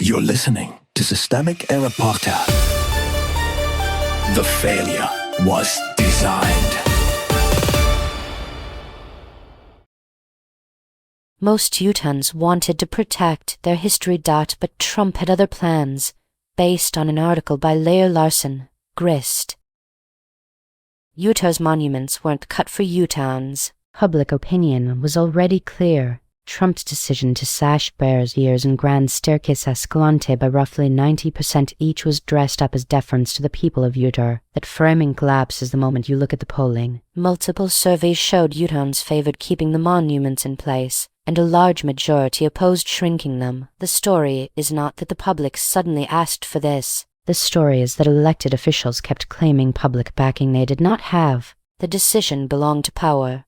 You're listening to Systemic Era Podcast. The failure was designed. Most Utahns wanted to protect their history. But Trump had other plans, based on an article by Lair Larson, Grist. Utah's monuments weren't cut for Utahns. Public opinion was already clear. Trump's decision to sash Bears Ears and Grand Staircase-Escalante by roughly 90% each was dressed up as deference to the people of Utah. That framing collapses the moment you look at the polling. Multiple surveys showed Utahns favored keeping the monuments in place, and a large majority opposed shrinking them. The story is not that the public suddenly asked for this. The story is that elected officials kept claiming public backing they did not have. The decision belonged to power,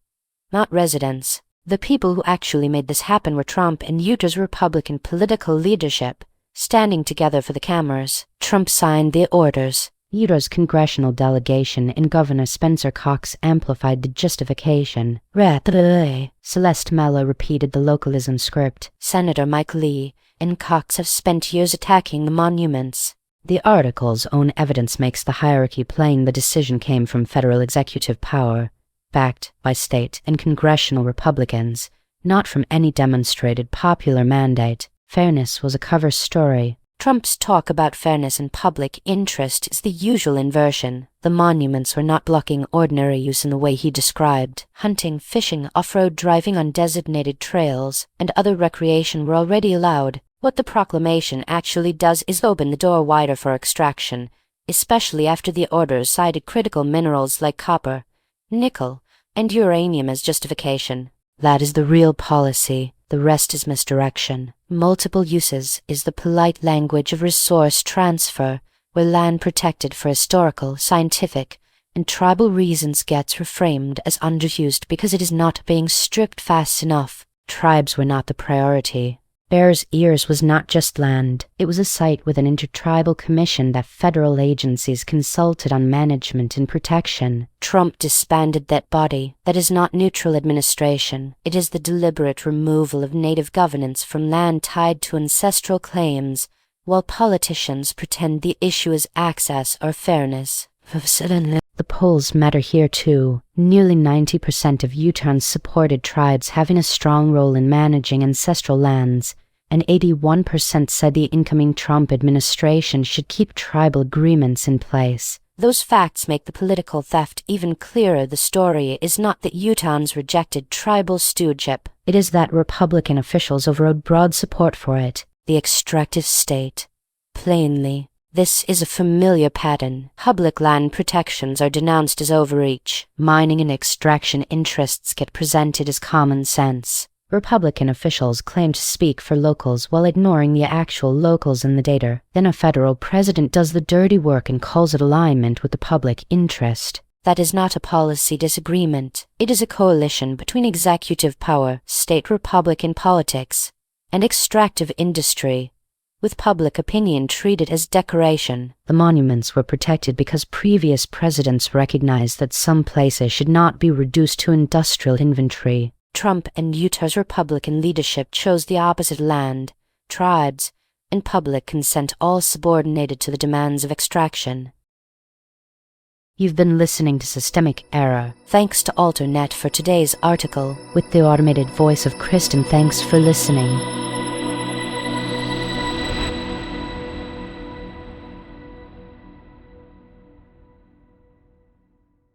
not residents. The people who actually made this happen were Trump and Utah's Republican political leadership, standing together for the cameras. Trump signed the orders. Utah's congressional delegation and Governor Spencer Cox amplified the justification. Celeste Maloy repeated the localism script. Senator Mike Lee and Cox have spent years attacking the monuments. The article's own evidence makes the hierarchy plain. The decision came from federal executive power, backed by state and congressional Republicans, not from any demonstrated popular mandate. Fairness was a cover story. Trump's talk about fairness and public interest is the usual inversion. The monuments were not blocking ordinary use in the way he described. Hunting, fishing, off-road driving on designated trails, and other recreation were already allowed. What the proclamation actually does is open the door wider for extraction, especially after the orders cited critical minerals like copper, nickel, and uranium as justification. That is the real policy. The rest is misdirection. Multiple uses is the polite language of resource transfer, where land protected for historical, scientific, and tribal reasons gets reframed as underused because it is not being stripped fast enough. Tribes were not the priority. Bears Ears was not just land. It was a site with an intertribal commission that federal agencies consulted on management and protection. Trump disbanded that body. That is not neutral administration. It is the deliberate removal of native governance from land tied to ancestral claims, while politicians pretend the issue is access or fairness. The polls matter here too. Nearly 90% of Utahns supported tribes having a strong role in managing ancestral lands, and 81% said the incoming Trump administration should keep tribal agreements in place. Those facts make the political theft even clearer. The story is not that Utahns rejected tribal stewardship. It is that Republican officials overrode broad support for it. The extractive state. Plainly, this is a familiar pattern. Public land protections are denounced as overreach. Mining and extraction interests get presented as common sense. Republican officials claim to speak for locals while ignoring the actual locals in the data. Then a federal president does the dirty work and calls it alignment with the public interest. That is not a policy disagreement. It is a coalition between executive power, state Republican politics, and extractive industry, with public opinion treated as decoration. The monuments were protected because previous presidents recognized that some places should not be reduced to industrial inventory. Trump and Utah's Republican leadership chose the opposite: land, tribes, and public consent, all subordinated to the demands of extraction. You've been listening to Systemic Era. Thanks to AlterNet for today's article, with the automated voice of Kristen. Thanks for listening.